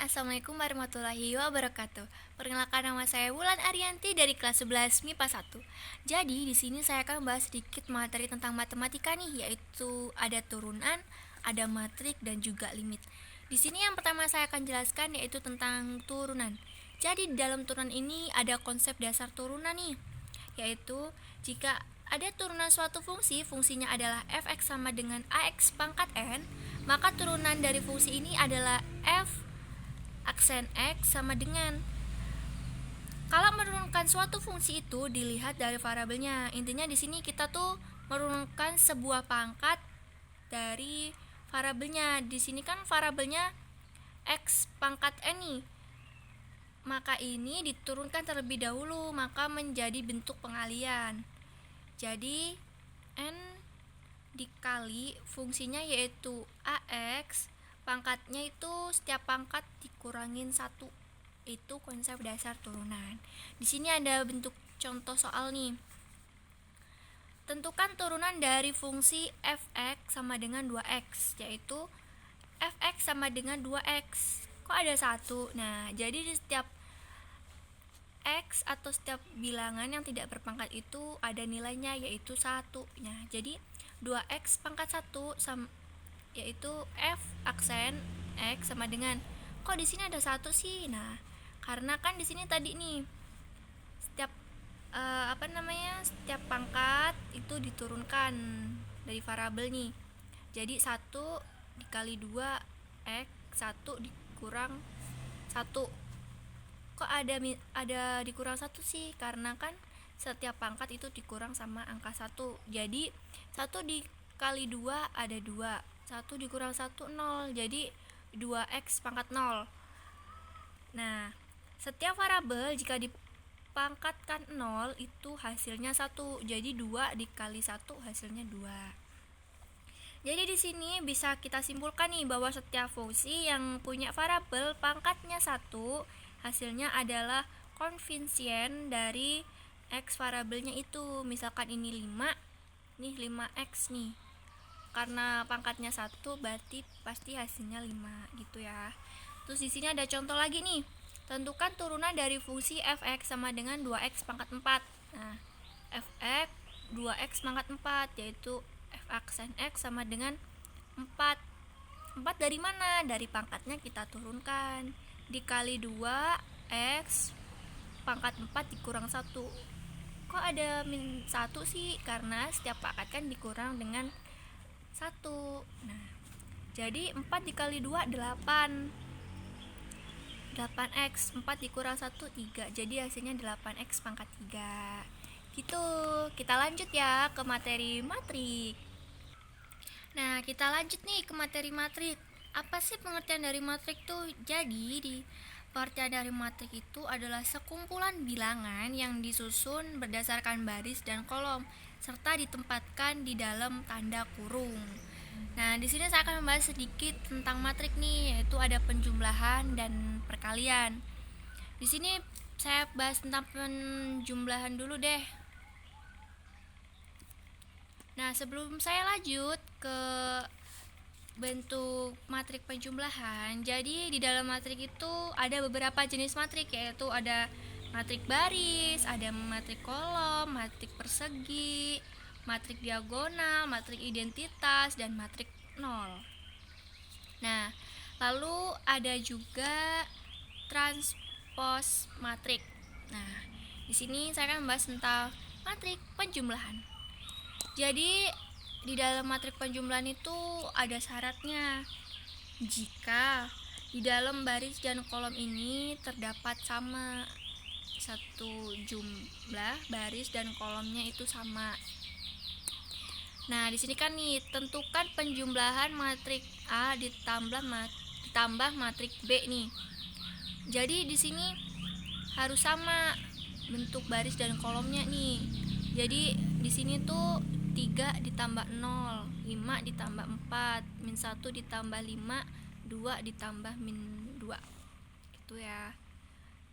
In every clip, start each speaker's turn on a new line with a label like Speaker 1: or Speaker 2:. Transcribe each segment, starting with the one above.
Speaker 1: Assalamualaikum warahmatullahi wabarakatuh. Perkenalkan, nama saya Wulan Arianti dari kelas 11 MIPA 1. Jadi di sini saya akan bahas sedikit materi tentang matematika nih, yaitu ada turunan, ada matrik dan juga limit. Di sini yang pertama saya akan jelaskan yaitu tentang turunan. Jadi di dalam turunan ini ada konsep dasar turunan nih, yaitu jika ada turunan suatu fungsi, fungsinya adalah fx sama dengan ax pangkat n, maka turunan dari fungsi ini adalah f aksen x sama dengan, kalau menurunkan suatu fungsi itu dilihat dari variabelnya. Intinya di sini kita tuh menurunkan sebuah pangkat dari variabelnya. Di sini kan variabelnya x pangkat n nih. Maka ini diturunkan terlebih dahulu, maka menjadi bentuk pengalian. Jadi n dikali fungsinya yaitu ax, pangkatnya itu setiap pangkat dikurangin 1. Itu konsep dasar turunan. Di sini ada bentuk contoh soal nih. Tentukan turunan dari fungsi fx sama dengan 2x, yaitu fx sama dengan 2x. Kok ada 1? Nah, jadi di setiap x atau setiap bilangan yang tidak berpangkat itu ada nilainya yaitu 1. Nah, jadi 2x pangkat 1 sama yaitu f aksen x sama dengan, kok di sini ada 1 sih? Nah, karena kan di sini tadi nih setiap setiap pangkat itu diturunkan dari variabel nih. Jadi 1 dikali 2 x, 1 dikurang 1. Kok ada dikurang 1 sih? Karena kan setiap pangkat itu dikurang sama angka 1. Jadi 1 dikali 2 ada 2. 1 dikurang 1 0. Jadi 2x pangkat 0. Nah, setiap variabel jika dipangkatkan 0 itu hasilnya 1. Jadi 2 dikali 1 hasilnya 2. Jadi di sini bisa kita simpulkan nih bahwa setiap fungsi yang punya variabel pangkatnya 1, hasilnya adalah koefisien dari x variabelnya itu. Misalkan ini 5, nih 5x nih. Karena pangkatnya 1 berarti pasti hasilnya 5 gitu ya. Terus di sini ada contoh lagi nih. Tentukan turunan dari fungsi fx sama dengan 2x pangkat 4. Nah, fx 2x pangkat 4 yaitu f aksen x sama dengan 4. 4 dari mana? Dari pangkatnya kita turunkan. Dikali 2x pangkat 4 dikurang 1. Kok ada min 1 sih? Karena setiap pangkat kan dikurang dengan 1. Nah, jadi 4 dikali 2 8. 8x, 4 dikurang 1 3. Jadi hasilnya 8x pangkat 3. Gitu. Kita lanjut ya ke materi matrik. Nah, kita lanjut nih ke materi matrik. Apa sih pengertian dari matrik tuh? Jadi di pengertian dari matrik itu adalah sekumpulan bilangan yang disusun berdasarkan baris dan kolom serta ditempatkan di dalam tanda kurung. Nah, di sini saya akan membahas sedikit tentang matrik nih, yaitu ada penjumlahan dan perkalian. Di sini saya bahas tentang penjumlahan dulu deh. Nah, sebelum saya lanjut ke bentuk matrik penjumlahan, jadi di dalam matrik itu ada beberapa jenis matrik, yaitu ada matrik baris, ada matrik kolom, matrik persegi, matrik diagonal, matrik identitas, dan matrik nol. Nah, lalu ada juga transpos matrik. Nah, di sini saya akan membahas tentang matrik penjumlahan. Jadi di dalam matrik penjumlahan itu ada syaratnya. Jika di dalam baris dan kolom ini terdapat sama, satu jumlah baris dan kolomnya itu sama. Nah, di sini kan nih tentukan penjumlahan matrik A ditambah matrik B nih. Jadi di sini harus sama bentuk baris dan kolomnya nih. Jadi di sini tuh 3 ditambah 0, 5 ditambah 4, min 1 ditambah 5, 2 ditambah min 2. Gitu ya.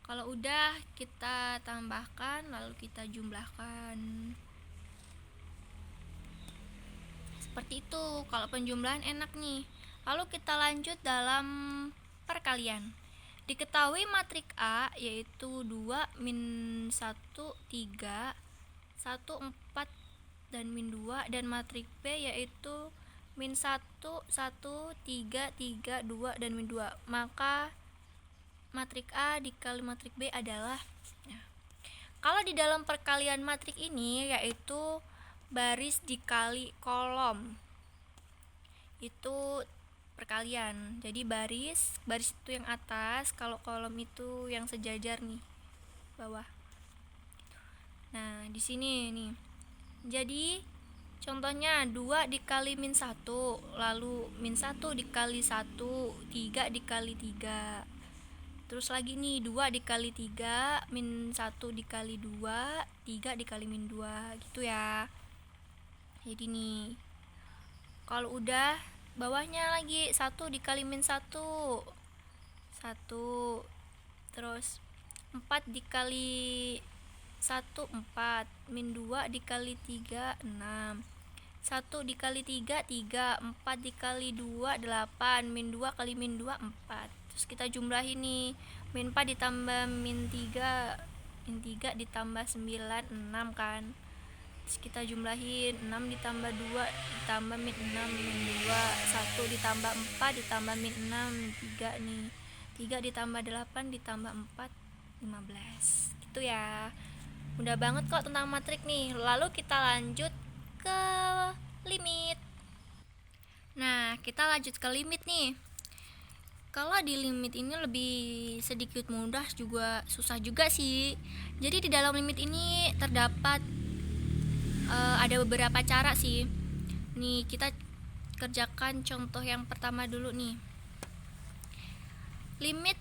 Speaker 1: Kalau udah kita tambahkan lalu kita jumlahkan. Seperti itu. Kalau penjumlahan enak nih. Lalu kita lanjut dalam perkalian. Diketahui matrik A yaitu 2, min 1, 3, 1, 4, dan min 2, dan matrik B yaitu min 1, 1, 3, 3, 2, dan min 2. Maka matrik A dikali matrik B adalah, kalau di dalam perkalian matrik ini yaitu baris dikali kolom, itu perkalian. Jadi baris itu yang atas, kalau kolom itu yang sejajar nih bawah. Nah di sini nih, jadi contohnya 2 dikali min 1, lalu min 1 dikali 1, 3 dikali 3. Terus lagi nih 2 dikali 3, min 1 dikali 2, 3 dikali min 2 gitu ya. Jadi nih, kalau udah bawahnya lagi 1 dikali min 1, 1. Terus 4 dikali 1, 4. Min 2 dikali 3, 6. 1 dikali 3, 3. 4 dikali 2, 8. Min 2 kali min 2, 4. Terus kita jumlahin nih, min 4 ditambah min 3, min 3 ditambah 9, 6 kan. Terus kita jumlahin, 6 ditambah 2 ditambah min 6, min 2. 1 ditambah 4 ditambah min 6, 3 nih. 3 ditambah 8 ditambah 4, 15. Gitu ya. Mudah banget kok tentang matrik nih. Lalu kita lanjut ke limit. Nah, kita lanjut ke limit nih. Kalau di limit ini lebih sedikit mudah, juga susah juga sih. Jadi di dalam limit ini terdapat ada beberapa cara sih. Nih kita kerjakan contoh yang pertama dulu nih. Limit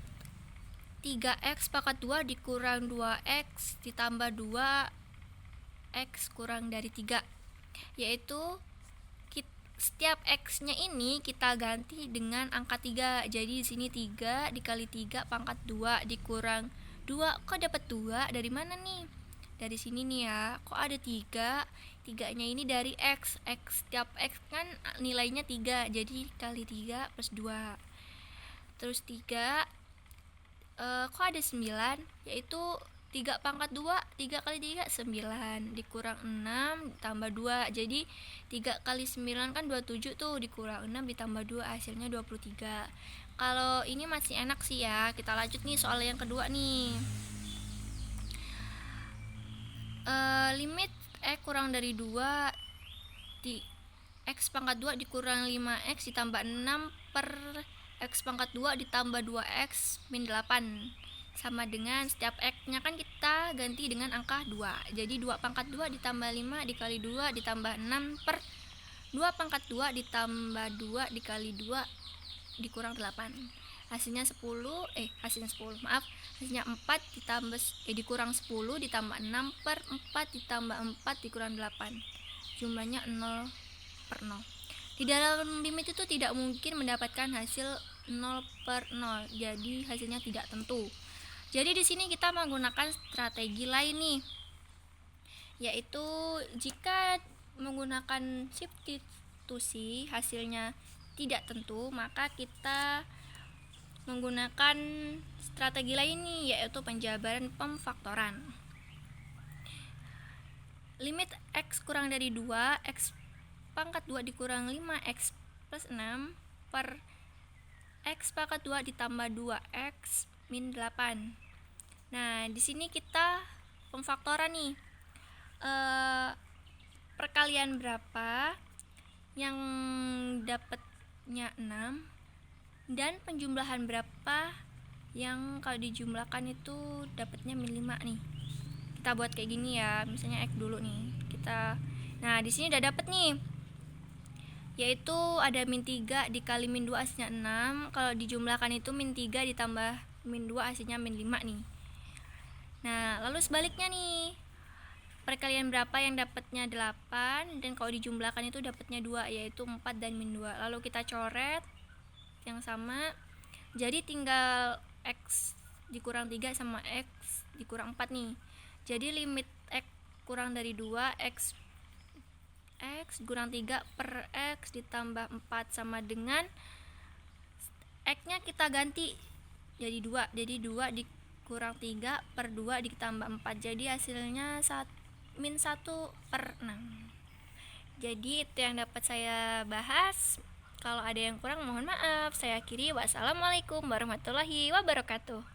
Speaker 1: 3x pangkat 2 dikurang 2x ditambah 2x kurang dari 3, yaitu setiap x-nya ini kita ganti dengan angka 3. Jadi di sini 3 dikali 3 pangkat 2 dikurang 2. Kok dapat 2 dari mana nih? Dari sini nih ya. Kok ada 3? 3-nya ini dari x. Setiap x kan nilainya 3. Jadi kali 3 plus 2. Terus 3 kok ada 9? Yaitu 3 pangkat 2, 3 kali 3, 9. Dikurang 6 ditambah 2. Jadi 3 kali 9 kan 27 tuh. Dikurang 6 ditambah 2, hasilnya 23. Kalau ini masih enak sih ya. Kita lanjut nih soal yang kedua nih. Limit x kurang dari 2 x pangkat 2 dikurang 5x ditambah 6 per x pangkat 2 ditambah 2x min 8 sama dengan setiap x-nya kan kita ganti dengan angka 2. Jadi 2 pangkat 2 ditambah 5 dikali 2 ditambah 6 per 2 pangkat 2 ditambah 2 dikali 2 dikurang 8. Hasilnya 10, hasilnya 4 ditambah dikurang 10 ditambah 6 per 4 ditambah 4 dikurang 8. Jumlahnya 0 per 0. Di dalam limit itu tidak mungkin mendapatkan hasil 0 per 0. Jadi hasilnya tidak tentu. Jadi di sini kita menggunakan strategi lain nih. Yaitu jika menggunakan substitusi hasilnya tidak tentu, maka kita menggunakan strategi lain nih, yaitu penjabaran pemfaktoran. Limit x kurang dari 2, x pangkat 2 dikurang 5x plus 6 per x pangkat 2 ditambah 2x min 8. Nah, di sini kita pemfaktoran nih. Perkalian berapa yang dapatnya 6 dan penjumlahan berapa yang kalau dijumlahkan itu dapatnya min 5 nih. Kita buat kayak gini ya. Misalnya x dulu nih. Nah, di sini udah dapet nih. Yaitu ada min 3 dikali min 2 hasilnya 6. Kalau dijumlahkan itu min 3 ditambah min 2 hasilnya min 5 nih. Nah, lalu sebaliknya nih. Perkalian berapa yang dapatnya 8 dan kalau dijumlahkan itu dapatnya 2, yaitu 4 dan min 2. Lalu kita coret yang sama. Jadi tinggal x dikurang 3 sama x dikurang 4 nih. Jadi limit x kurang dari 2, x kurang 3 per x ditambah 4 sama dengan x nya kita ganti jadi 2 dikurang 3 per 2 ditambah 4, jadi hasilnya min 1/6. Jadi itu yang dapat saya bahas. Kalau ada yang kurang mohon maaf. Saya akhiri, wassalamualaikum warahmatullahi wabarakatuh.